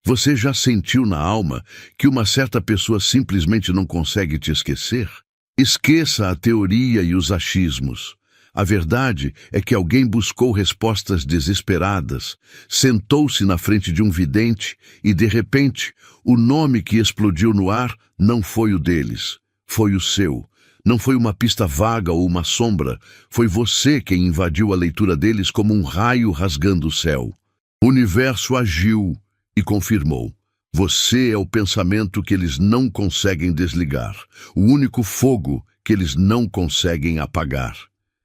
Você já sentiu na alma que uma certa pessoa simplesmente não consegue te esquecer? Esqueça a teoria e os achismos. A verdade é que alguém buscou respostas desesperadas, sentou-se na frente de um vidente e, de repente, o nome que explodiu no ar não foi o deles, foi o seu. Não foi uma pista vaga ou uma sombra, foi você quem invadiu a leitura deles como um raio rasgando o céu. O universo agiu e confirmou. Você é o pensamento que eles não conseguem desligar, o único fogo que eles não conseguem apagar.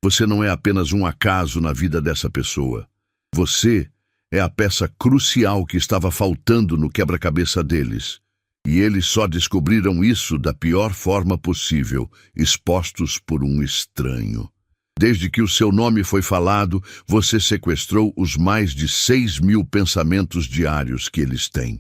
Você não é apenas um acaso na vida dessa pessoa. Você é a peça crucial que estava faltando no quebra-cabeça deles. E eles só descobriram isso da pior forma possível, expostos por um estranho. Desde que o seu nome foi falado, você sequestrou os mais de 6.000 pensamentos diários que eles têm.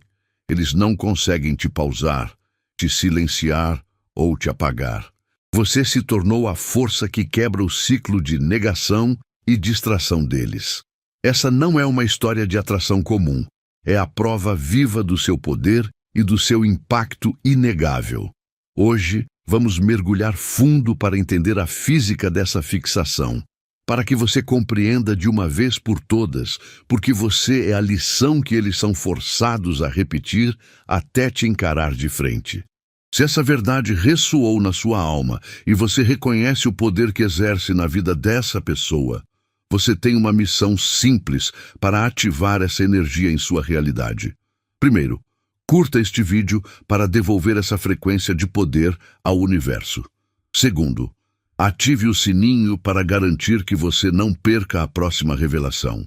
Eles não conseguem te pausar, te silenciar ou te apagar. Você se tornou a força que quebra o ciclo de negação e distração deles. Essa não é uma história de atração comum. É a prova viva do seu poder e do seu impacto inegável. Hoje, vamos mergulhar fundo para entender a física dessa fixação, para que você compreenda de uma vez por todas, porque você é a lição que eles são forçados a repetir até te encarar de frente. Se essa verdade ressoou na sua alma e você reconhece o poder que exerce na vida dessa pessoa, você tem uma missão simples para ativar essa energia em sua realidade. Primeiro, curta este vídeo para devolver essa frequência de poder ao universo. Segundo, ative o sininho para garantir que você não perca a próxima revelação.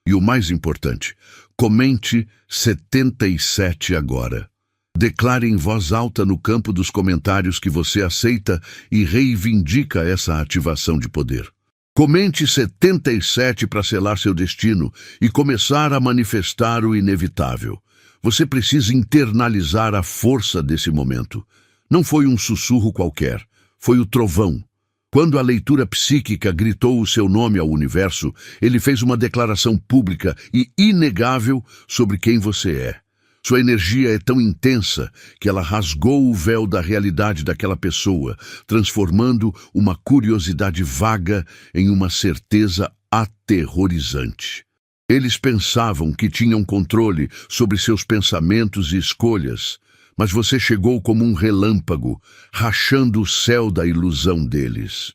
E o mais importante, comente 77 agora. Declare em voz alta no campo dos comentários que você aceita e reivindica essa ativação de poder. Comente 77 para selar seu destino e começar a manifestar o inevitável. Você precisa internalizar a força desse momento. Não foi um sussurro qualquer, foi o trovão. Quando a leitura psíquica gritou o seu nome ao universo, ele fez uma declaração pública e inegável sobre quem você é. Sua energia é tão intensa que ela rasgou o véu da realidade daquela pessoa, transformando uma curiosidade vaga em uma certeza aterrorizante. Eles pensavam que tinham controle sobre seus pensamentos e escolhas, mas você chegou como um relâmpago, rachando o céu da ilusão deles.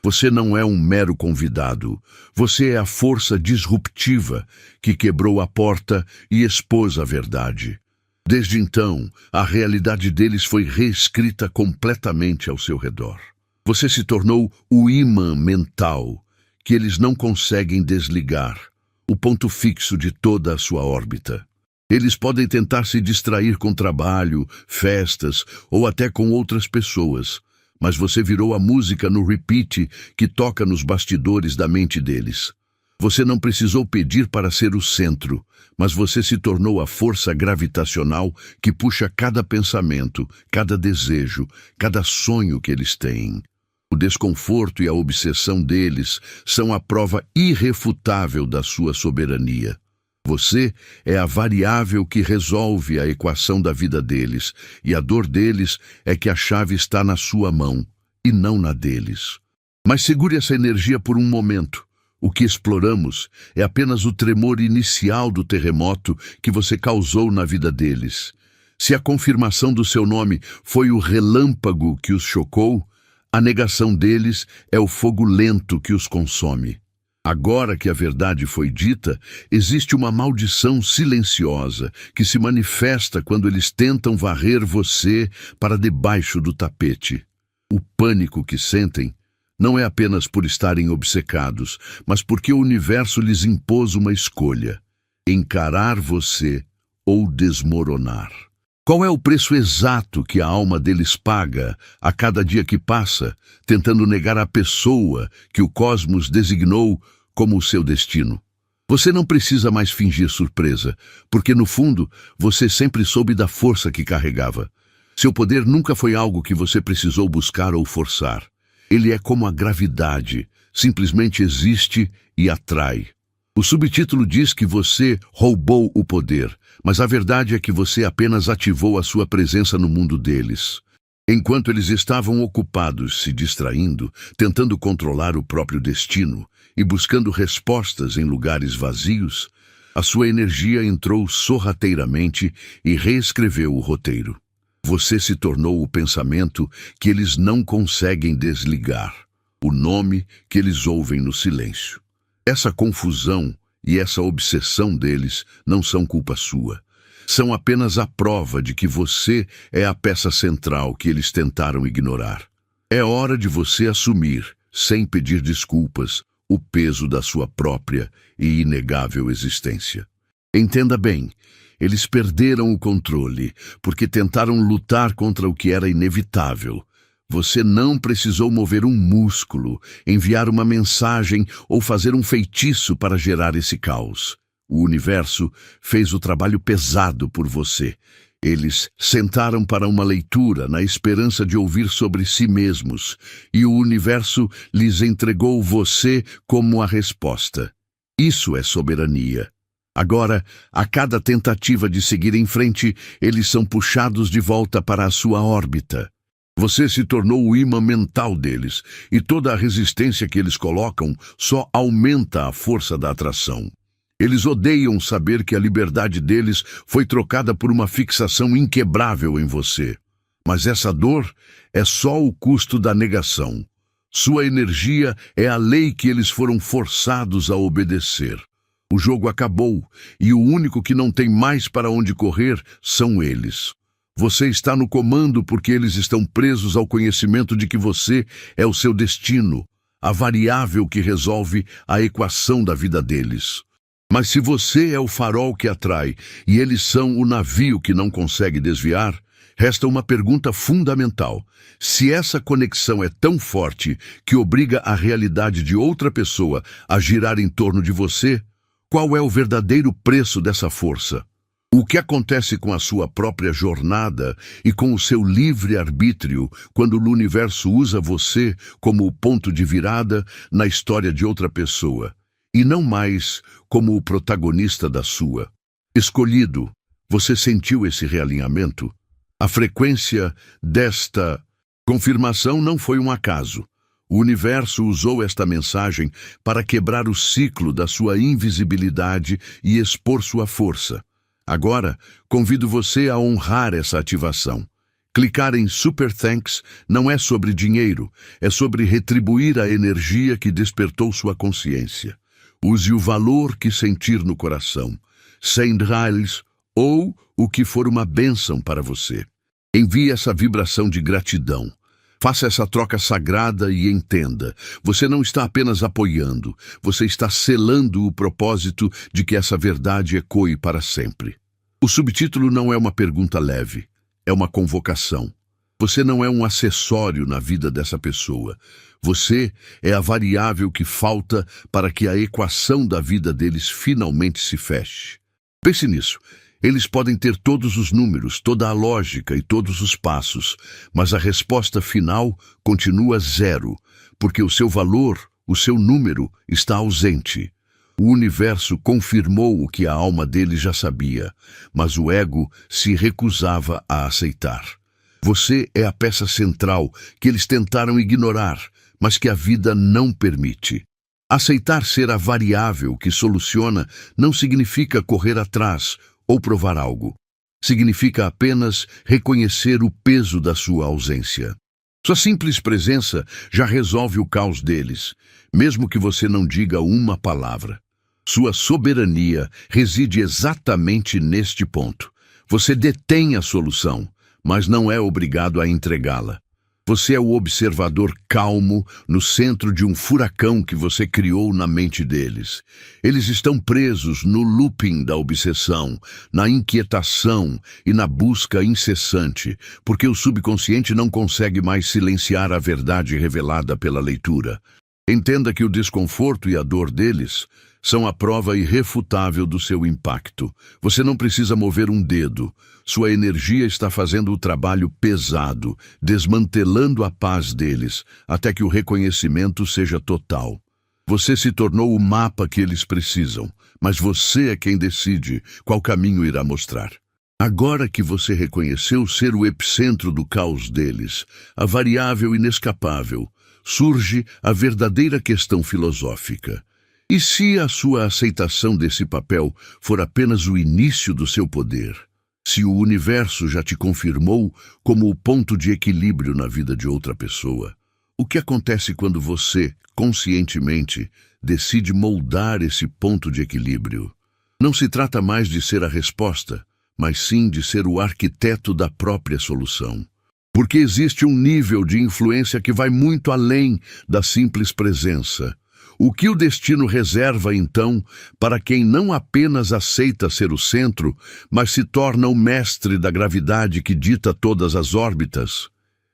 Você não é um mero convidado. Você é a força disruptiva que quebrou a porta e expôs a verdade. Desde então, a realidade deles foi reescrita completamente ao seu redor. Você se tornou o ímã mental que eles não conseguem desligar, o ponto fixo de toda a sua órbita. Eles podem tentar se distrair com trabalho, festas ou até com outras pessoas, mas você virou a música no repeat que toca nos bastidores da mente deles. Você não precisou pedir para ser o centro, mas você se tornou a força gravitacional que puxa cada pensamento, cada desejo, cada sonho que eles têm. O desconforto e a obsessão deles são a prova irrefutável da sua soberania. Você é a variável que resolve a equação da vida deles, e a dor deles é que a chave está na sua mão, e não na deles. Mas segure essa energia por um momento. O que exploramos é apenas o tremor inicial do terremoto que você causou na vida deles. Se a confirmação do seu nome foi o relâmpago que os chocou, a negação deles é o fogo lento que os consome. Agora que a verdade foi dita, existe uma maldição silenciosa que se manifesta quando eles tentam varrer você para debaixo do tapete. O pânico que sentem não é apenas por estarem obcecados, mas porque o universo lhes impôs uma escolha: encarar você ou desmoronar. Qual é o preço exato que a alma deles paga a cada dia que passa, tentando negar a pessoa que o cosmos designou como o seu destino? Você não precisa mais fingir surpresa, porque no fundo você sempre soube da força que carregava. Seu poder nunca foi algo que você precisou buscar ou forçar. Ele é como a gravidade, simplesmente existe e atrai. O subtítulo diz que você roubou o poder, mas a verdade é que você apenas ativou a sua presença no mundo deles. Enquanto eles estavam ocupados, se distraindo, tentando controlar o próprio destino e buscando respostas em lugares vazios, a sua energia entrou sorrateiramente e reescreveu o roteiro. Você se tornou o pensamento que eles não conseguem desligar, o nome que eles ouvem no silêncio. Essa confusão e essa obsessão deles não são culpa sua. São apenas a prova de que você é a peça central que eles tentaram ignorar. É hora de você assumir, sem pedir desculpas, o peso da sua própria e inegável existência. Entenda bem, eles perderam o controle porque tentaram lutar contra o que era inevitável. Você não precisou mover um músculo, enviar uma mensagem ou fazer um feitiço para gerar esse caos. O universo fez o trabalho pesado por você. Eles sentaram para uma leitura na esperança de ouvir sobre si mesmos, e o universo lhes entregou você como a resposta. Isso é soberania. Agora, a cada tentativa de seguir em frente, eles são puxados de volta para a sua órbita. Você se tornou o imã mental deles, e toda a resistência que eles colocam só aumenta a força da atração. Eles odeiam saber que a liberdade deles foi trocada por uma fixação inquebrável em você. Mas essa dor é só o custo da negação. Sua energia é a lei que eles foram forçados a obedecer. O jogo acabou, e o único que não tem mais para onde correr são eles. Você está no comando porque eles estão presos ao conhecimento de que você é o seu destino, a variável que resolve a equação da vida deles. Mas se você é o farol que atrai e eles são o navio que não consegue desviar, resta uma pergunta fundamental. Se essa conexão é tão forte que obriga a realidade de outra pessoa a girar em torno de você, qual é o verdadeiro preço dessa força? O que acontece com a sua própria jornada e com o seu livre-arbítrio quando o universo usa você como o ponto de virada na história de outra pessoa, e não mais como o protagonista da sua? Escolhido, você sentiu esse realinhamento? A frequência desta confirmação não foi um acaso. O universo usou esta mensagem para quebrar o ciclo da sua invisibilidade e expor sua força. Agora, convido você a honrar essa ativação. Clicar em Super Thanks não é sobre dinheiro, é sobre retribuir a energia que despertou sua consciência. Use o valor que sentir no coração, $100 ou o que for uma bênção para você. Envie essa vibração de gratidão. Faça essa troca sagrada e entenda, você não está apenas apoiando, você está selando o propósito de que essa verdade ecoe para sempre. O subtítulo não é uma pergunta leve, é uma convocação. Você não é um acessório na vida dessa pessoa. Você é a variável que falta para que a equação da vida deles finalmente se feche. Pense nisso. Eles podem ter todos os números, toda a lógica e todos os passos, mas a resposta final continua 0, porque o seu valor, o seu número, está ausente. O universo confirmou o que a alma dele já sabia, mas o ego se recusava a aceitar. Você é a peça central que eles tentaram ignorar, mas que a vida não permite. Aceitar ser a variável que soluciona não significa correr atrás ou provar algo. Significa apenas reconhecer o peso da sua ausência. Sua simples presença já resolve o caos deles, mesmo que você não diga uma palavra. Sua soberania reside exatamente neste ponto. Você detém a solução, mas não é obrigado a entregá-la. Você é o observador calmo no centro de um furacão que você criou na mente deles. Eles estão presos no looping da obsessão, na inquietação e na busca incessante, porque o subconsciente não consegue mais silenciar a verdade revelada pela leitura. Entenda que o desconforto e a dor deles são a prova irrefutável do seu impacto. Você não precisa mover um dedo. Sua energia está fazendo o trabalho pesado, desmantelando a paz deles, até que o reconhecimento seja total. Você se tornou o mapa que eles precisam, mas você é quem decide qual caminho irá mostrar. Agora que você reconheceu ser o epicentro do caos deles, a variável inescapável, surge a verdadeira questão filosófica. E se a sua aceitação desse papel for apenas o início do seu poder? Se o universo já te confirmou como o ponto de equilíbrio na vida de outra pessoa, o que acontece quando você, conscientemente, decide moldar esse ponto de equilíbrio? Não se trata mais de ser a resposta, mas sim de ser o arquiteto da própria solução. Porque existe um nível de influência que vai muito além da simples presença. O que o destino reserva, então, para quem não apenas aceita ser o centro, mas se torna o mestre da gravidade que dita todas as órbitas?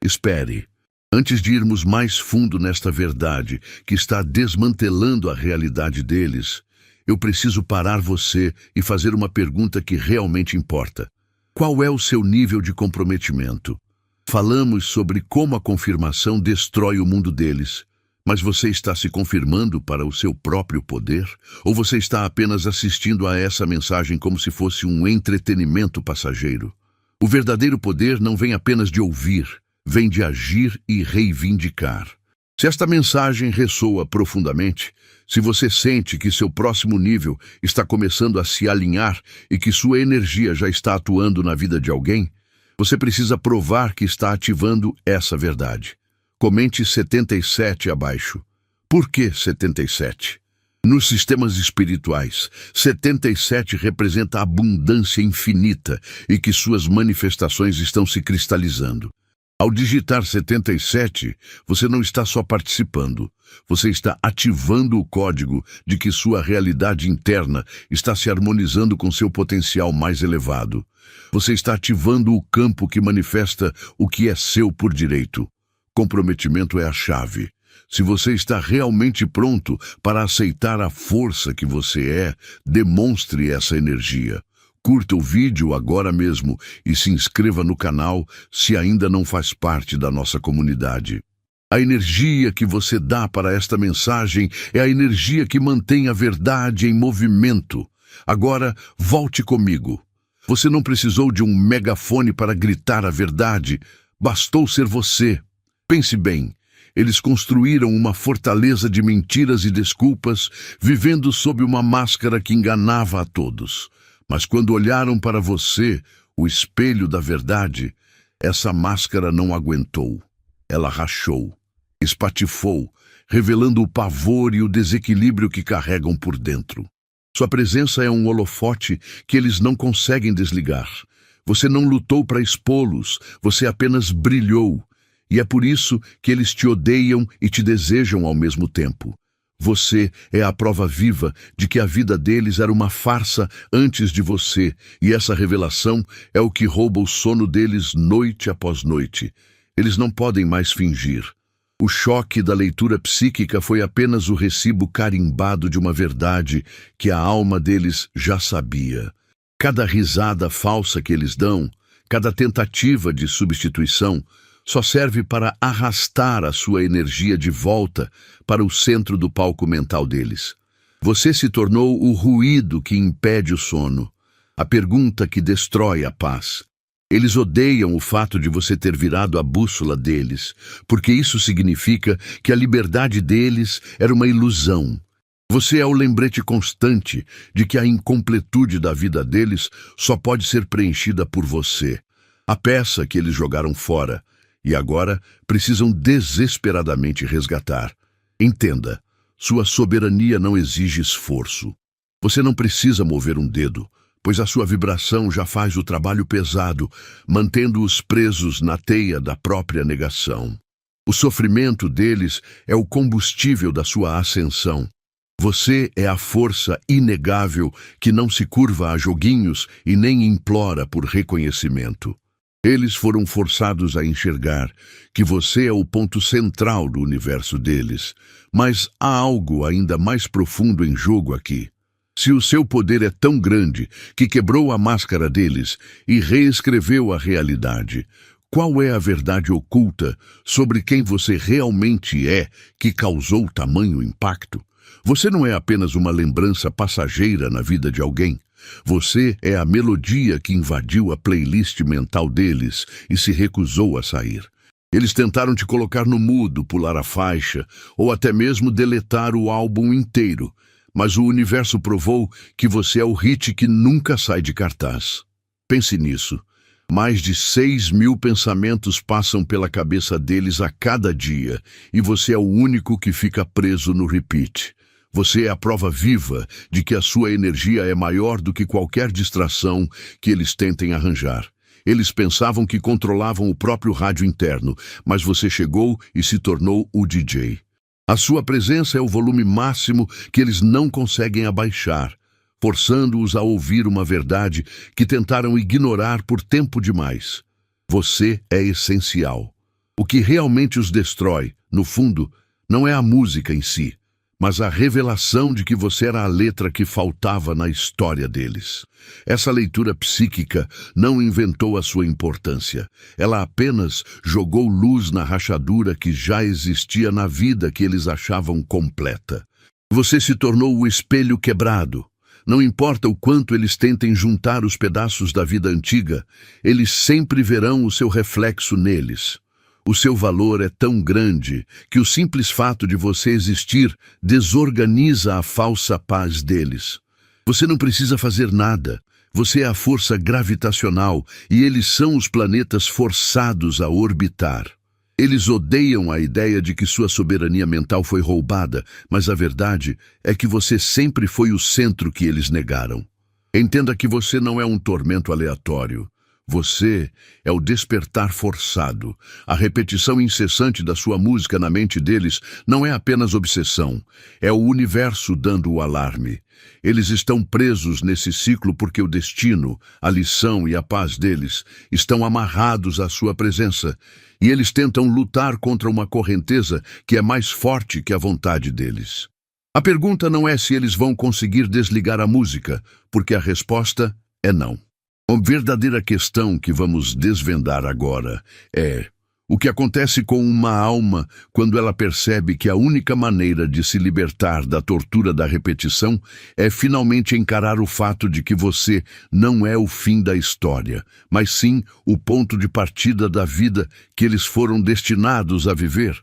Espere. Antes de irmos mais fundo nesta verdade que está desmantelando a realidade deles, eu preciso parar você e fazer uma pergunta que realmente importa. Qual é o seu nível de comprometimento? Falamos sobre como a confirmação destrói o mundo deles, mas você está se confirmando para o seu próprio poder? Ou você está apenas assistindo a essa mensagem como se fosse um entretenimento passageiro? O verdadeiro poder não vem apenas de ouvir, vem de agir e reivindicar. Se esta mensagem ressoa profundamente, se você sente que seu próximo nível está começando a se alinhar e que sua energia já está atuando na vida de alguém, você precisa provar que está ativando essa verdade. Comente 77 abaixo. Por que 77? Nos sistemas espirituais, 77 representa a abundância infinita e que suas manifestações estão se cristalizando. Ao digitar 77, você não está só participando, você está ativando o código de que sua realidade interna está se harmonizando com seu potencial mais elevado. Você está ativando o campo que manifesta o que é seu por direito. Comprometimento é a chave. Se você está realmente pronto para aceitar a força que você é, demonstre essa energia. Curta o vídeo agora mesmo e se inscreva no canal se ainda não faz parte da nossa comunidade. A energia que você dá para esta mensagem é a energia que mantém a verdade em movimento. Agora, volte comigo. Você não precisou de um megafone para gritar a verdade, bastou ser você. Pense bem, eles construíram uma fortaleza de mentiras e desculpas, vivendo sob uma máscara que enganava a todos. Mas quando olharam para você, o espelho da verdade, essa máscara não aguentou. Ela rachou, espatifou, revelando o pavor e o desequilíbrio que carregam por dentro. Sua presença é um holofote que eles não conseguem desligar. Você não lutou para expô-los, você apenas brilhou. E é por isso que eles te odeiam e te desejam ao mesmo tempo. Você é a prova viva de que a vida deles era uma farsa antes de você, e essa revelação é o que rouba o sono deles noite após noite. Eles não podem mais fingir. O choque da leitura psíquica foi apenas o recibo carimbado de uma verdade que a alma deles já sabia. Cada risada falsa que eles dão, cada tentativa de substituição, só serve para arrastar a sua energia de volta para o centro do palco mental deles. Você se tornou o ruído que impede o sono, a pergunta que destrói a paz. Eles odeiam o fato de você ter virado a bússola deles, porque isso significa que a liberdade deles era uma ilusão. Você é o lembrete constante de que a incompletude da vida deles só pode ser preenchida por você, a peça que eles jogaram fora, e agora precisam desesperadamente resgatar. Entenda, sua soberania não exige esforço. Você não precisa mover um dedo, pois a sua vibração já faz o trabalho pesado, mantendo-os presos na teia da própria negação. O sofrimento deles é o combustível da sua ascensão. Você é a força inegável que não se curva a joguinhos e nem implora por reconhecimento. Eles foram forçados a enxergar que você é o ponto central do universo deles, mas há algo ainda mais profundo em jogo aqui. Se o seu poder é tão grande que quebrou a máscara deles e reescreveu a realidade, qual é a verdade oculta sobre quem você realmente é que causou tamanho impacto? Você não é apenas uma lembrança passageira na vida de alguém. Você é a melodia que invadiu a playlist mental deles e se recusou a sair. Eles tentaram te colocar no mudo, pular a faixa ou até mesmo deletar o álbum inteiro, mas o universo provou que você é o hit que nunca sai de cartaz. Pense nisso. Mais de 6.000 pensamentos passam pela cabeça deles a cada dia e você é o único que fica preso no repeat. Você é a prova viva de que a sua energia é maior do que qualquer distração que eles tentem arranjar. Eles pensavam que controlavam o próprio rádio interno, mas você chegou e se tornou o DJ. A sua presença é o volume máximo que eles não conseguem abaixar, forçando-os a ouvir uma verdade que tentaram ignorar por tempo demais. Você é essencial. O que realmente os destrói, no fundo, não é a música em si, mas a revelação de que você era a letra que faltava na história deles. Essa leitura psíquica não inventou a sua importância. Ela apenas jogou luz na rachadura que já existia na vida que eles achavam completa. Você se tornou o espelho quebrado. Não importa o quanto eles tentem juntar os pedaços da vida antiga, eles sempre verão o seu reflexo neles. O seu valor é tão grande que o simples fato de você existir desorganiza a falsa paz deles. Você não precisa fazer nada. Você é a força gravitacional e eles são os planetas forçados a orbitar. Eles odeiam a ideia de que sua soberania mental foi roubada, mas a verdade é que você sempre foi o centro que eles negaram. Entenda que você não é um tormento aleatório. Você é o despertar forçado. A repetição incessante da sua música na mente deles não é apenas obsessão, é o universo dando o alarme. Eles estão presos nesse ciclo porque o destino, a lição e a paz deles estão amarrados à sua presença, e eles tentam lutar contra uma correnteza que é mais forte que a vontade deles. A pergunta não é se eles vão conseguir desligar a música, porque a resposta é não. A verdadeira questão que vamos desvendar agora é: o que acontece com uma alma quando ela percebe que a única maneira de se libertar da tortura da repetição é finalmente encarar o fato de que você não é o fim da história, mas sim o ponto de partida da vida que eles foram destinados a viver?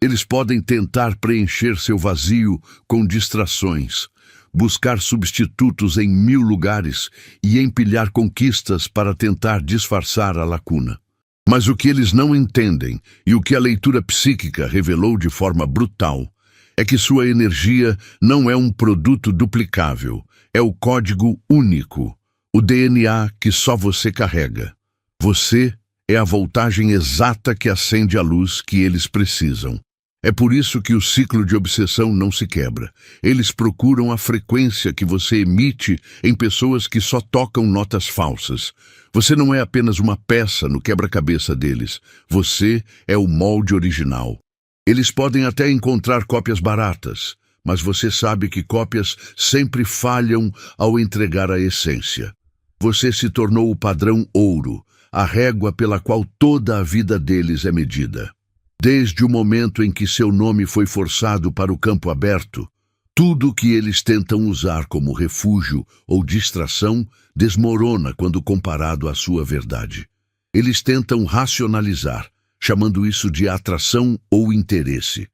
Eles podem tentar preencher seu vazio com distrações, buscar substitutos em 1000 lugares e empilhar conquistas para tentar disfarçar a lacuna. Mas o que eles não entendem, e o que a leitura psíquica revelou de forma brutal, é que sua energia não é um produto duplicável, é o código único, o DNA que só você carrega. Você é a voltagem exata que acende a luz que eles precisam. É por isso que o ciclo de obsessão não se quebra. Eles procuram a frequência que você emite em pessoas que só tocam notas falsas. Você não é apenas uma peça no quebra-cabeça deles. Você é o molde original. Eles podem até encontrar cópias baratas, mas você sabe que cópias sempre falham ao entregar a essência. Você se tornou o padrão ouro, a régua pela qual toda a vida deles é medida. Desde o momento em que seu nome foi forçado para o campo aberto, tudo que eles tentam usar como refúgio ou distração desmorona quando comparado à sua verdade. Eles tentam racionalizar, chamando isso de atração ou interesse.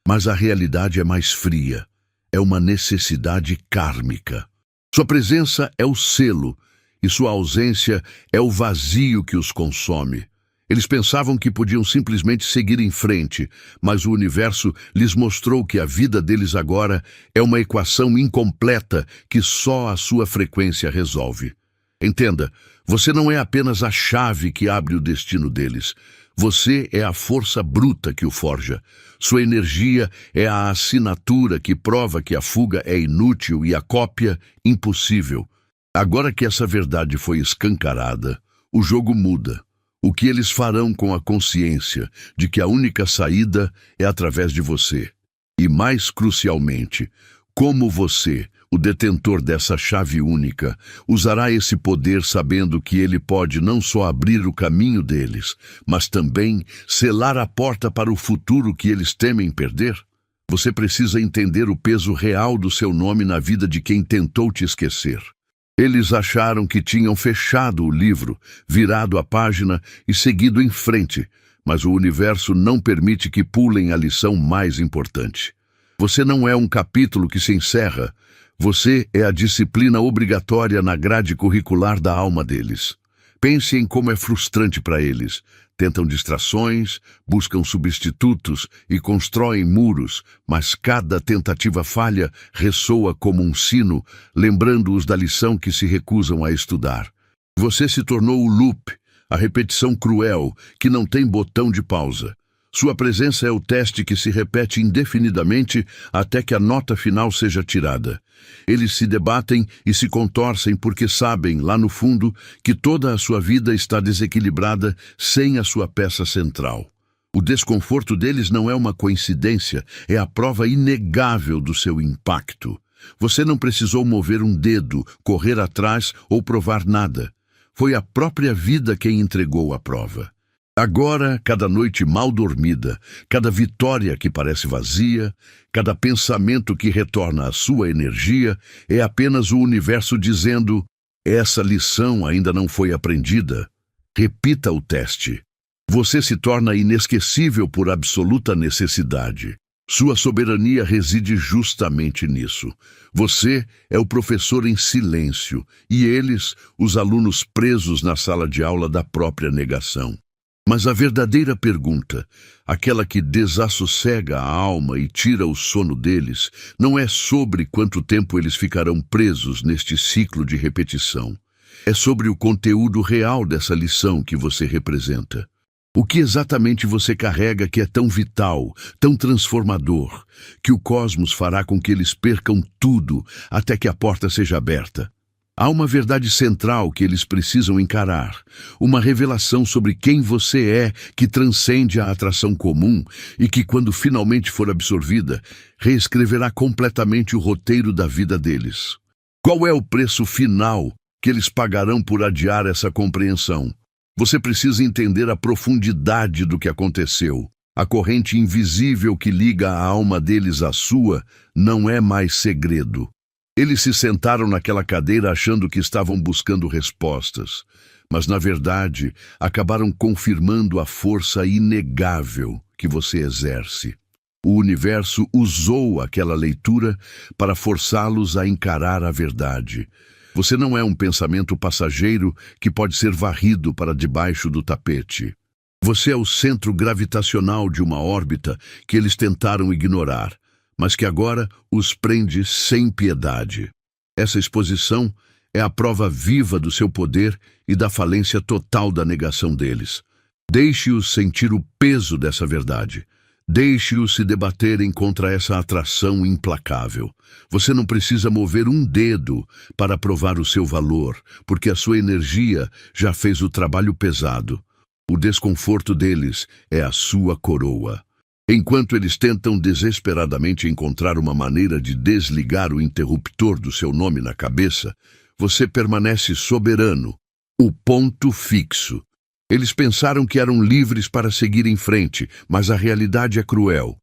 Mas a realidade é mais fria. É uma necessidade kármica. Sua presença é o selo, e sua ausência é o vazio que os consome. Eles pensavam que podiam simplesmente seguir em frente, mas o universo lhes mostrou que a vida deles agora é uma equação incompleta que só a sua frequência resolve. Entenda, você não é apenas a chave que abre o destino deles. Você é a força bruta que o forja. Sua energia é a assinatura que prova que a fuga é inútil e a cópia impossível. Agora que essa verdade foi escancarada, o jogo muda. O que eles farão com a consciência de que a única saída é através de você? E mais crucialmente, como você, o detentor dessa chave única, usará esse poder sabendo que ele pode não só abrir o caminho deles, mas também selar a porta para o futuro que eles temem perder? Você precisa entender o peso real do seu nome na vida de quem tentou te esquecer. Eles acharam que tinham fechado o livro, virado a página e seguido em frente, mas o universo não permite que pulem a lição mais importante. Você não é um capítulo que se encerra. Você é a disciplina obrigatória na grade curricular da alma deles. Pense em como é frustrante para eles. Tentam distrações, buscam substitutos e constroem muros, mas cada tentativa falha ressoa como um sino, lembrando-os da lição que se recusam a estudar. Você se tornou o loop, a repetição cruel, que não tem botão de pausa. Sua presença é o teste que se repete indefinidamente até que a nota final seja tirada. Eles se debatem e se contorcem porque sabem, lá no fundo, que toda a sua vida está desequilibrada sem a sua peça central. O desconforto deles não é uma coincidência, é a prova inegável do seu impacto. Você não precisou mover um dedo, correr atrás ou provar nada. Foi a própria vida quem entregou a prova. Agora, cada noite mal dormida, cada vitória que parece vazia, cada pensamento que retorna à sua energia, é apenas o universo dizendo: essa lição ainda não foi aprendida. Repita o teste. Você se torna inesquecível por absoluta necessidade. Sua soberania reside justamente nisso. Você é o professor em silêncio e eles, os alunos presos na sala de aula da própria negação. Mas a verdadeira pergunta, aquela que desassossega a alma e tira o sono deles, não é sobre quanto tempo eles ficarão presos neste ciclo de repetição. É sobre o conteúdo real dessa lição que você representa. O que exatamente você carrega que é tão vital, tão transformador, que o cosmos fará com que eles percam tudo até que a porta seja aberta? Há uma verdade central que eles precisam encarar, uma revelação sobre quem você é que transcende a atração comum e que, quando finalmente for absorvida, reescreverá completamente o roteiro da vida deles. Qual é o preço final que eles pagarão por adiar essa compreensão? Você precisa entender a profundidade do que aconteceu. A corrente invisível que liga a alma deles à sua não é mais segredo. Eles se sentaram naquela cadeira achando que estavam buscando respostas, mas, na verdade, acabaram confirmando a força inegável que você exerce. O universo usou aquela leitura para forçá-los a encarar a verdade. Você não é um pensamento passageiro que pode ser varrido para debaixo do tapete. Você é o centro gravitacional de uma órbita que eles tentaram ignorar, mas que agora os prende sem piedade. Essa exposição é a prova viva do seu poder e da falência total da negação deles. Deixe-os sentir o peso dessa verdade. Deixe-os se debaterem contra essa atração implacável. Você não precisa mover um dedo para provar o seu valor, porque a sua energia já fez o trabalho pesado. O desconforto deles é a sua coroa. Enquanto eles tentam desesperadamente encontrar uma maneira de desligar o interruptor do seu nome na cabeça, você permanece soberano, o ponto fixo. Eles pensaram que eram livres para seguir em frente, mas a realidade é cruel.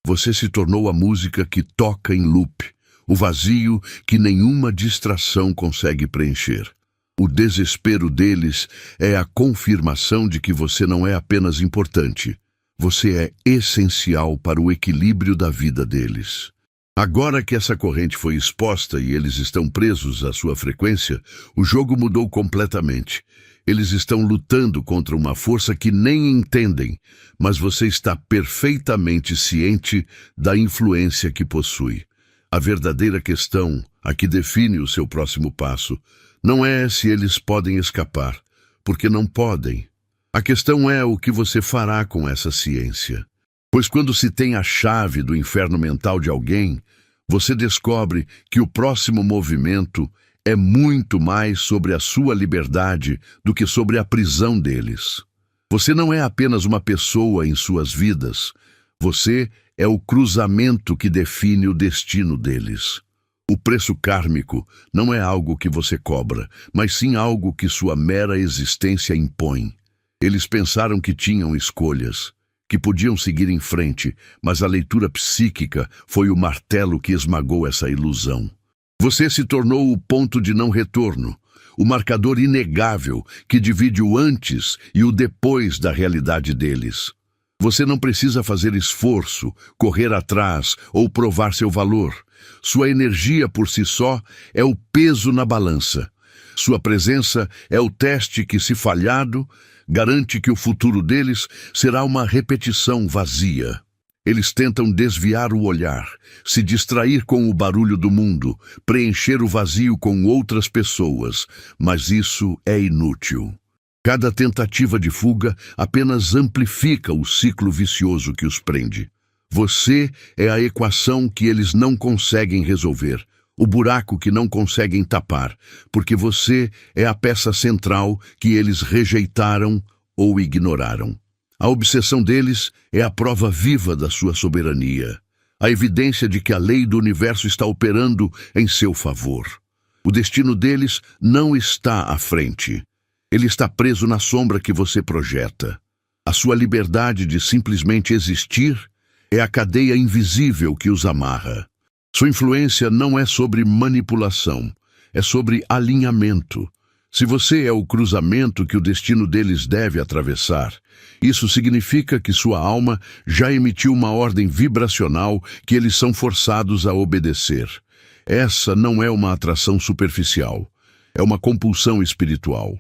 Você se tornou a música que toca em loop, o vazio que nenhuma distração consegue preencher. O desespero deles é a confirmação de que você não é apenas importante. Você é essencial para o equilíbrio da vida deles. Agora que essa corrente foi exposta e eles estão presos à sua frequência, o jogo mudou completamente. Eles estão lutando contra uma força que nem entendem, mas você está perfeitamente ciente da influência que possui. A verdadeira questão, a que define o seu próximo passo, não é se eles podem escapar, porque não podem. A questão é o que você fará com essa ciência. Pois quando se tem a chave do inferno mental de alguém, você descobre que o próximo movimento é muito mais sobre a sua liberdade do que sobre a prisão deles. Você não é apenas uma pessoa em suas vidas, você é o cruzamento que define o destino deles. O preço kármico não é algo que você cobra, mas sim algo que sua mera existência impõe. Eles pensaram que tinham escolhas, que podiam seguir em frente, mas a leitura psíquica foi o martelo que esmagou essa ilusão. Você se tornou o ponto de não retorno, o marcador inegável que divide o antes e o depois da realidade deles. Você não precisa fazer esforço, correr atrás ou provar seu valor. Sua energia por si só é o peso na balança. Sua presença é o teste que, se falhado, garante que o futuro deles será uma repetição vazia. Eles tentam desviar o olhar, se distrair com o barulho do mundo, preencher o vazio com outras pessoas, mas isso é inútil. Cada tentativa de fuga apenas amplifica o ciclo vicioso que os prende. Você é a equação que eles não conseguem resolver, o buraco que não conseguem tapar, porque você é a peça central que eles rejeitaram ou ignoraram. A obsessão deles é a prova viva da sua soberania, a evidência de que a lei do universo está operando em seu favor. O destino deles não está à frente. Ele está preso na sombra que você projeta. A sua liberdade de simplesmente existir é a cadeia invisível que os amarra. Sua influência não é sobre manipulação, é sobre alinhamento. Se você é o cruzamento que o destino deles deve atravessar, isso significa que sua alma já emitiu uma ordem vibracional que eles são forçados a obedecer. Essa não é uma atração superficial, é uma compulsão espiritual.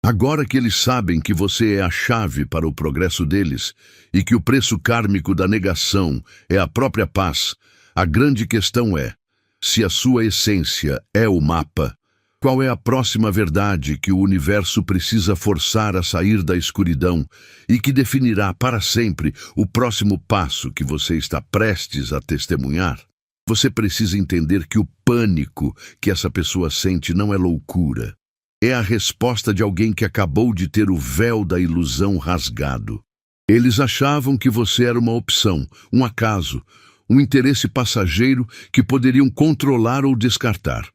Agora que eles sabem que você é a chave para o progresso deles e que o preço kármico da negação é a própria paz, a grande questão é, se a sua essência é o mapa, qual é a próxima verdade que o universo precisa forçar a sair da escuridão e que definirá para sempre o próximo passo que você está prestes a testemunhar? Você precisa entender que o pânico que essa pessoa sente não é loucura. É a resposta de alguém que acabou de ter o véu da ilusão rasgado. Eles achavam que você era uma opção, um acaso, um interesse passageiro que poderiam controlar ou descartar.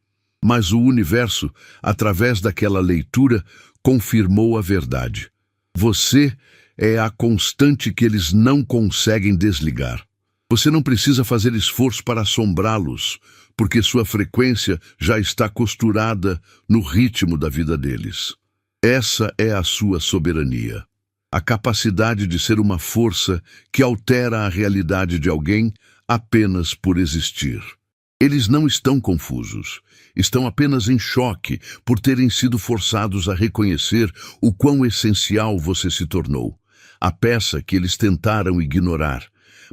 Mas o universo, através daquela leitura, confirmou a verdade. Você é a constante que eles não conseguem desligar. Você não precisa fazer esforço para assombrá-los, porque sua frequência já está costurada no ritmo da vida deles. Essa é a sua soberania. A capacidade de ser uma força que altera a realidade de alguém apenas por existir. Eles não estão confusos, estão apenas em choque por terem sido forçados a reconhecer o quão essencial você se tornou, a peça que eles tentaram ignorar,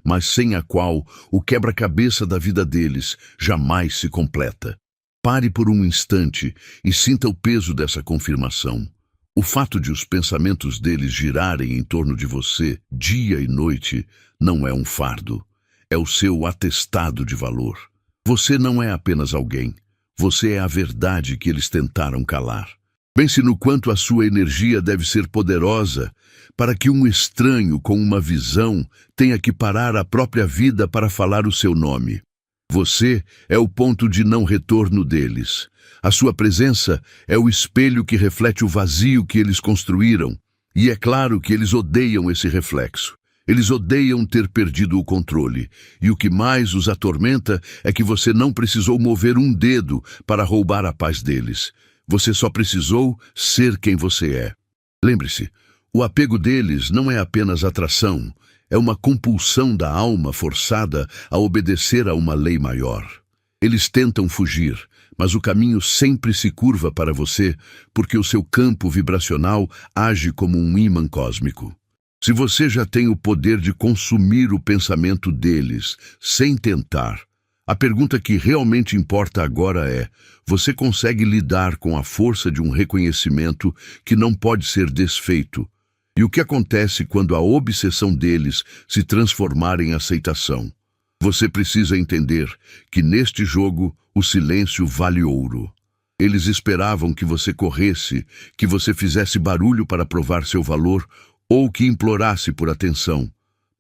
mas sem a qual o quebra-cabeça da vida deles jamais se completa. Pare por um instante e sinta o peso dessa confirmação. O fato de os pensamentos deles girarem em torno de você dia e noite não é um fardo. É o seu atestado de valor. Você não é apenas alguém. Você é a verdade que eles tentaram calar. Pense no quanto a sua energia deve ser poderosa para que um estranho com uma visão tenha que parar a própria vida para falar o seu nome. Você é o ponto de não retorno deles. A sua presença é o espelho que reflete o vazio que eles construíram. E é claro que eles odeiam esse reflexo. Eles odeiam ter perdido o controle, e o que mais os atormenta é que você não precisou mover um dedo para roubar a paz deles. Você só precisou ser quem você é. Lembre-se, o apego deles não é apenas atração, é uma compulsão da alma forçada a obedecer a uma lei maior. Eles tentam fugir, mas o caminho sempre se curva para você, porque o seu campo vibracional age como um ímã cósmico. Se você já tem o poder de consumir o pensamento deles, sem tentar, a pergunta que realmente importa agora é: você consegue lidar com a força de um reconhecimento que não pode ser desfeito? E o que acontece quando a obsessão deles se transformar em aceitação? Você precisa entender que neste jogo o silêncio vale ouro. Eles esperavam que você corresse, que você fizesse barulho para provar seu valor, ou que implorasse por atenção,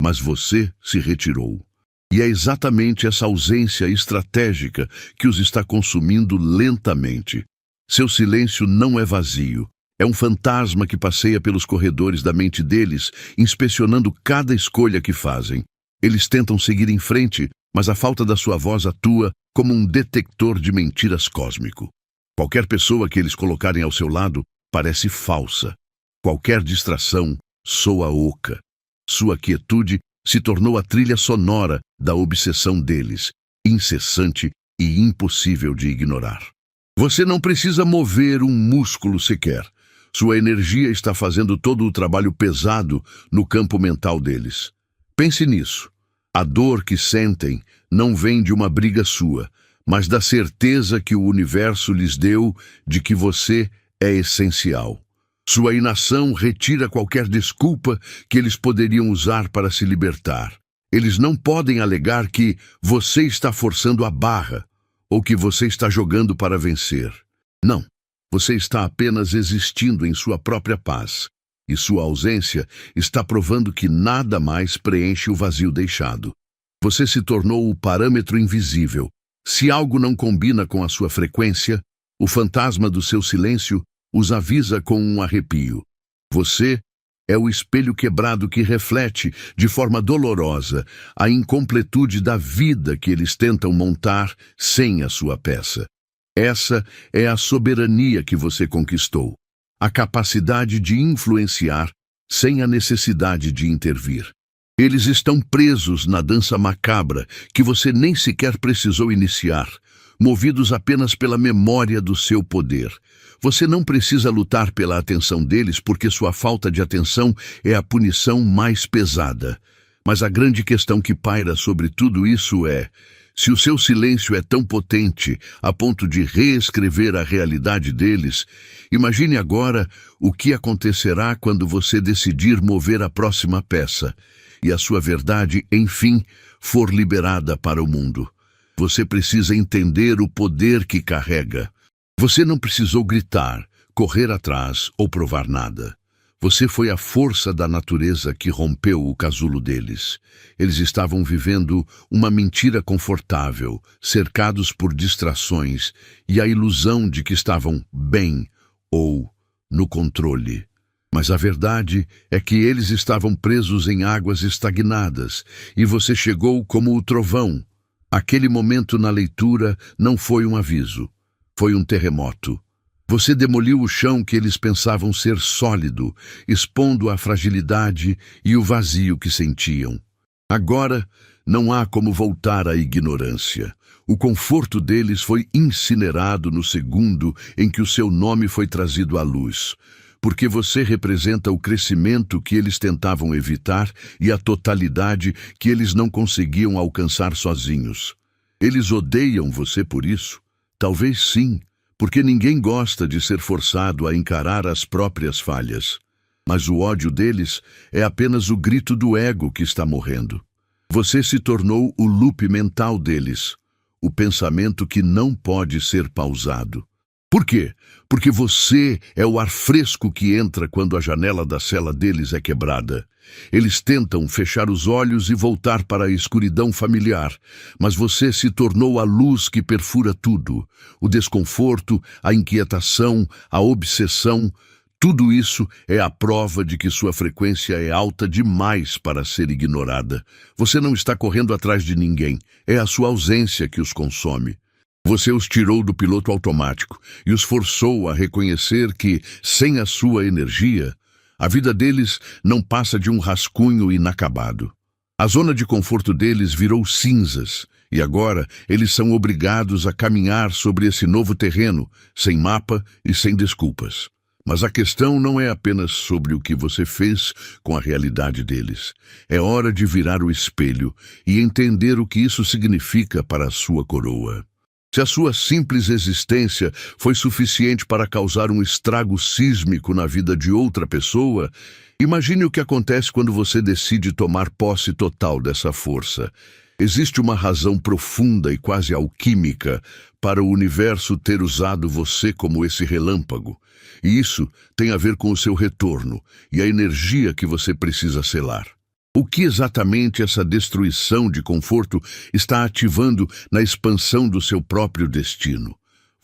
mas você se retirou. E é exatamente essa ausência estratégica que os está consumindo lentamente. Seu silêncio não é vazio, É um fantasma que passeia pelos corredores da mente deles, inspecionando cada escolha que fazem. Eles tentam seguir em frente, mas a falta da sua voz atua como um detector de mentiras cósmico. Qualquer pessoa que eles colocarem ao seu lado parece falsa. Qualquer distração soa oca. Sua quietude se tornou a trilha sonora da obsessão deles, incessante e impossível de ignorar. Você não precisa mover um músculo sequer. Sua energia está fazendo todo o trabalho pesado no campo mental deles. Pense nisso. A dor que sentem não vem de uma briga sua, mas da certeza que o universo lhes deu de que você é essencial. Sua inação retira qualquer desculpa que eles poderiam usar para se libertar. Eles não podem alegar que você está forçando a barra ou que você está jogando para vencer. Não, você está apenas existindo em sua própria paz, e sua ausência está provando que nada mais preenche o vazio deixado. Você se tornou o parâmetro invisível. Se algo não combina com a sua frequência, o fantasma do seu silêncio os avisa com um arrepio. Você é o espelho quebrado que reflete, de forma dolorosa, a incompletude da vida que eles tentam montar sem a sua peça. Essa é a soberania que você conquistou, a capacidade de influenciar sem a necessidade de intervir. Eles estão presos na dança macabra que você nem sequer precisou iniciar, movidos apenas pela memória do seu poder. Você não precisa lutar pela atenção deles porque sua falta de atenção é a punição mais pesada. Mas a grande questão que paira sobre tudo isso é: se o seu silêncio é tão potente a ponto de reescrever a realidade deles, imagine agora o que acontecerá quando você decidir mover a próxima peça e a sua verdade, enfim, for liberada para o mundo. Você precisa entender o poder que carrega. Você não precisou gritar, correr atrás ou provar nada. Você foi a força da natureza que rompeu o casulo deles. Eles estavam vivendo uma mentira confortável, cercados por distrações e a ilusão de que estavam bem ou no controle. Mas a verdade é que eles estavam presos em águas estagnadas e você chegou como o trovão. Aquele momento na leitura não foi um aviso, foi um terremoto. Você demoliu o chão que eles pensavam ser sólido, expondo a fragilidade e o vazio que sentiam. Agora, não há como voltar à ignorância. O conforto deles foi incinerado no segundo em que o seu nome foi trazido à luz, porque você representa o crescimento que eles tentavam evitar e a totalidade que eles não conseguiam alcançar sozinhos. Eles odeiam você por isso? Talvez sim, porque ninguém gosta de ser forçado a encarar as próprias falhas. Mas o ódio deles é apenas o grito do ego que está morrendo. Você se tornou o loop mental deles, o pensamento que não pode ser pausado. Por quê? Porque você é o ar fresco que entra quando a janela da cela deles é quebrada. Eles tentam fechar os olhos e voltar para a escuridão familiar, mas você se tornou a luz que perfura tudo. O desconforto, a inquietação, a obsessão, tudo isso é a prova de que sua frequência é alta demais para ser ignorada. Você não está correndo atrás de ninguém, é a sua ausência que os consome. Você os tirou do piloto automático e os forçou a reconhecer que, sem a sua energia, a vida deles não passa de um rascunho inacabado. A zona de conforto deles virou cinzas e agora eles são obrigados a caminhar sobre esse novo terreno, sem mapa e sem desculpas. Mas a questão não é apenas sobre o que você fez com a realidade deles. É hora de virar o espelho e entender o que isso significa para a sua coroa. Se a sua simples existência foi suficiente para causar um estrago sísmico na vida de outra pessoa, imagine o que acontece quando você decide tomar posse total dessa força. Existe uma razão profunda e quase alquímica para o universo ter usado você como esse relâmpago. E isso tem a ver com o seu retorno e a energia que você precisa selar. O que exatamente essa destruição de conforto está ativando na expansão do seu próprio destino?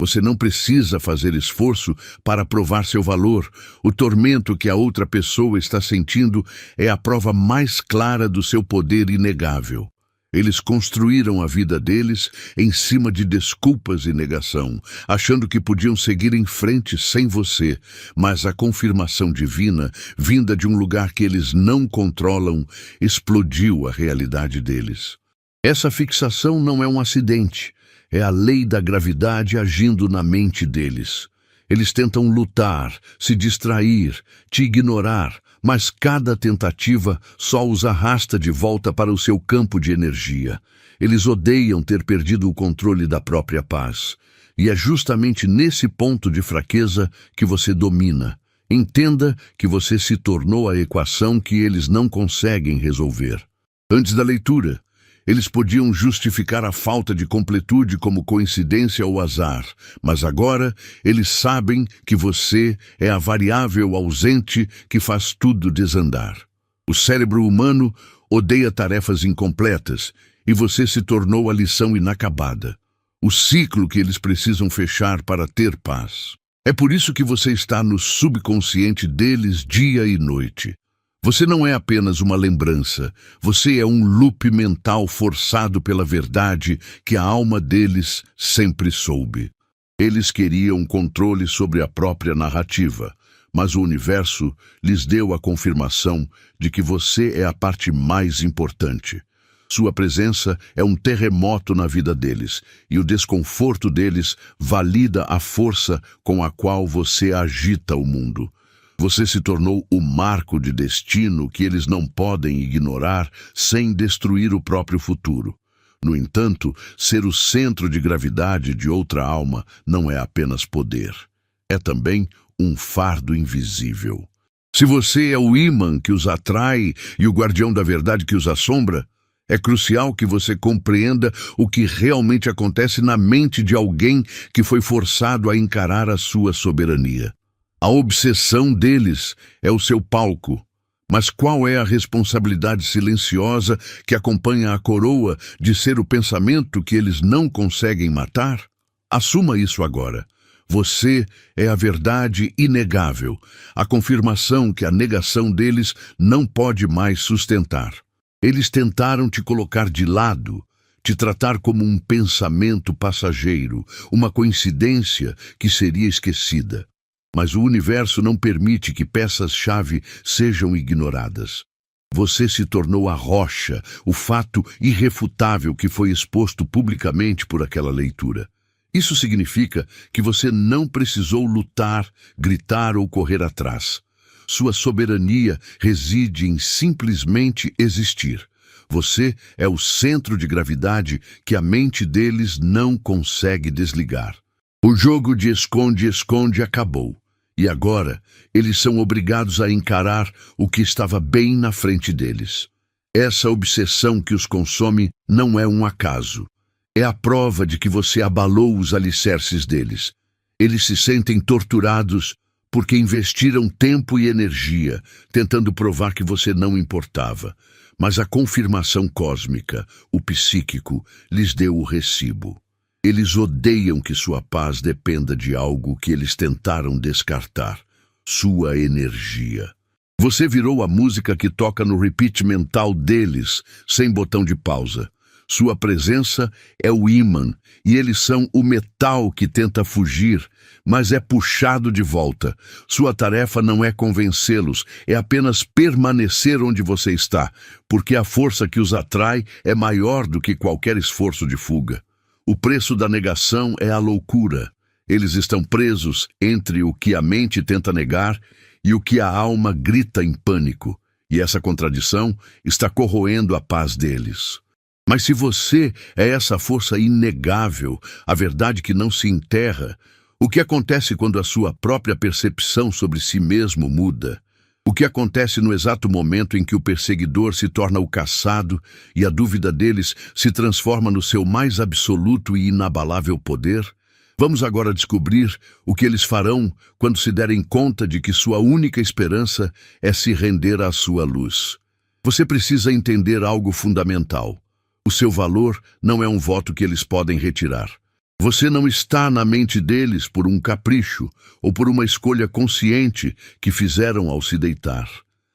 Você não precisa fazer esforço para provar seu valor. O tormento que a outra pessoa está sentindo é a prova mais clara do seu poder inegável. Eles construíram a vida deles em cima de desculpas e negação, achando que podiam seguir em frente sem você, mas a confirmação divina, vinda de um lugar que eles não controlam, explodiu a realidade deles. Essa fixação não é um acidente. É a lei da gravidade agindo na mente deles. Eles tentam lutar, se distrair, te ignorar, mas cada tentativa só os arrasta de volta para o seu campo de energia. Eles odeiam ter perdido o controle da própria paz. E é justamente nesse ponto de fraqueza que você domina. Entenda que você se tornou a equação que eles não conseguem resolver. Antes da leitura, eles podiam justificar a falta de completude como coincidência ou azar, mas agora eles sabem que você é a variável ausente que faz tudo desandar. O cérebro humano odeia tarefas incompletas e você se tornou a lição inacabada, o ciclo que eles precisam fechar para ter paz. É por isso que você está no subconsciente deles dia e noite. Você não é apenas uma lembrança, você é um loop mental forçado pela verdade que a alma deles sempre soube. Eles queriam controle sobre a própria narrativa, mas o universo lhes deu a confirmação de que você é a parte mais importante. Sua presença é um terremoto na vida deles, e o desconforto deles valida a força com a qual você agita o mundo. Você se tornou o marco de destino que eles não podem ignorar sem destruir o próprio futuro. No entanto, ser o centro de gravidade de outra alma não é apenas poder. É também um fardo invisível. Se você é o ímã que os atrai e o guardião da verdade que os assombra, é crucial que você compreenda o que realmente acontece na mente de alguém que foi forçado a encarar a sua soberania. A obsessão deles é o seu palco. Mas qual é a responsabilidade silenciosa que acompanha a coroa de ser o pensamento que eles não conseguem matar? Assuma isso agora. Você é a verdade inegável, a confirmação que a negação deles não pode mais sustentar. Eles tentaram te colocar de lado, te tratar como um pensamento passageiro, uma coincidência que seria esquecida. Mas o universo não permite que peças-chave sejam ignoradas. Você se tornou a rocha, o fato irrefutável que foi exposto publicamente por aquela leitura. Isso significa que você não precisou lutar, gritar ou correr atrás. Sua soberania reside em simplesmente existir. Você é o centro de gravidade que a mente deles não consegue desligar. O jogo de esconde-esconde acabou. E agora, eles são obrigados a encarar o que estava bem na frente deles. Essa obsessão que os consome não é um acaso. É a prova de que você abalou os alicerces deles. Eles se sentem torturados porque investiram tempo e energia tentando provar que você não importava. Mas a confirmação cósmica, o psíquico, lhes deu o recibo. Eles odeiam que sua paz dependa de algo que eles tentaram descartar, sua energia. Você virou a música que toca no repeat mental deles, sem botão de pausa. Sua presença é o ímã, e eles são o metal que tenta fugir, mas é puxado de volta. Sua tarefa não é convencê-los, é apenas permanecer onde você está, porque a força que os atrai é maior do que qualquer esforço de fuga. O preço da negação é a loucura. Eles estão presos entre o que a mente tenta negar e o que a alma grita em pânico. E essa contradição está corroendo a paz deles. Mas se você é essa força inegável, a verdade que não se enterra, o que acontece quando a sua própria percepção sobre si mesmo muda? O que acontece no exato momento em que o perseguidor se torna o caçado e a dúvida deles se transforma no seu mais absoluto e inabalável poder? Vamos agora descobrir o que eles farão quando se derem conta de que sua única esperança é se render à sua luz. Você precisa entender algo fundamental. O seu valor não é um voto que eles podem retirar. Você não está na mente deles por um capricho ou por uma escolha consciente que fizeram ao se deitar.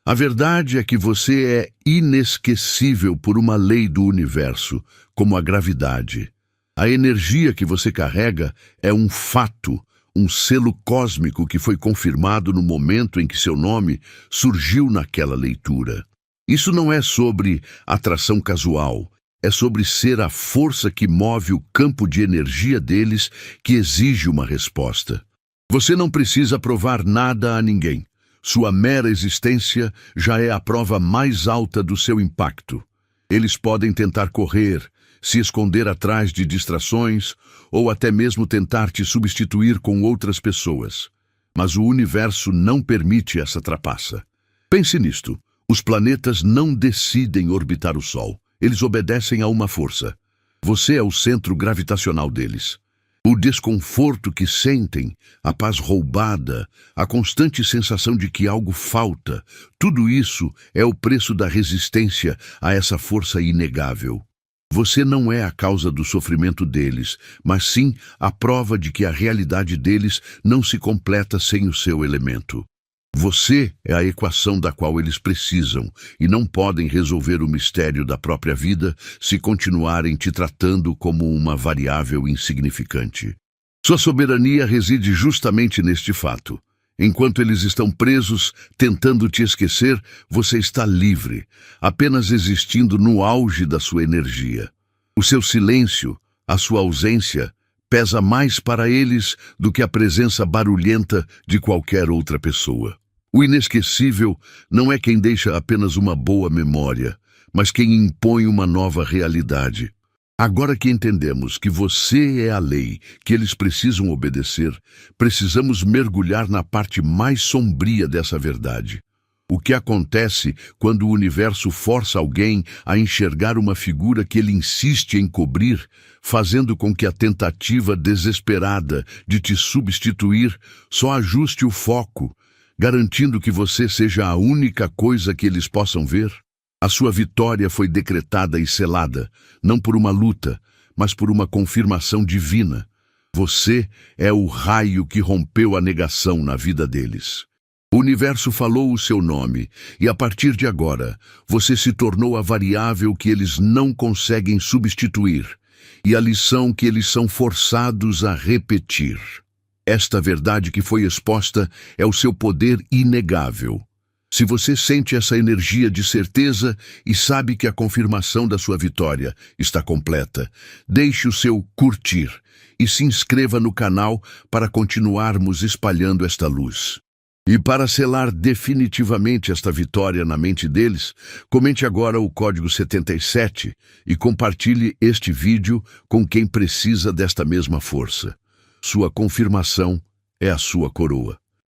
A verdade é que você é inesquecível por uma lei do universo, como a gravidade. A energia que você carrega é um fato, um selo cósmico que foi confirmado no momento em que seu nome surgiu naquela leitura. Isso não é sobre atração casual, é sobre ser a força que move o campo de energia deles que exige uma resposta. Você não precisa provar nada a ninguém. Sua mera existência já é a prova mais alta do seu impacto. Eles podem tentar correr, se esconder atrás de distrações ou até mesmo tentar te substituir com outras pessoas. Mas o universo não permite essa trapaça. Pense nisto. Os planetas não decidem orbitar o Sol. Eles obedecem a uma força. Você é o centro gravitacional deles. O desconforto que sentem, a paz roubada, a constante sensação de que algo falta, tudo isso é o preço da resistência a essa força inegável. Você não é a causa do sofrimento deles, mas sim a prova de que a realidade deles não se completa sem o seu elemento. Você é a equação da qual eles precisam e não podem resolver o mistério da própria vida se continuarem te tratando como uma variável insignificante. Sua soberania reside justamente neste fato. Enquanto eles estão presos, tentando te esquecer, você está livre, apenas existindo no auge da sua energia. O seu silêncio, a sua ausência, pesa mais para eles do que a presença barulhenta de qualquer outra pessoa. O inesquecível não é quem deixa apenas uma boa memória, mas quem impõe uma nova realidade. Agora que entendemos que você é a lei que eles precisam obedecer, precisamos mergulhar na parte mais sombria dessa verdade. O que acontece quando o universo força alguém a enxergar uma figura que ele insiste em cobrir, fazendo com que a tentativa desesperada de te substituir só ajuste o foco, garantindo que você seja a única coisa que eles possam ver? A sua vitória foi decretada e selada, não por uma luta, mas por uma confirmação divina. Você é o raio que rompeu a negação na vida deles. O universo falou o seu nome, e a partir de agora, você se tornou a variável que eles não conseguem substituir, e a lição que eles são forçados a repetir. Esta verdade que foi exposta é o seu poder inegável. Se você sente essa energia de certeza e sabe que a confirmação da sua vitória está completa, deixe o seu curtir e se inscreva no canal para continuarmos espalhando esta luz. E para selar definitivamente esta vitória na mente deles, comente agora o código 77 e compartilhe este vídeo com quem precisa desta mesma força. Sua confirmação é a sua coroa.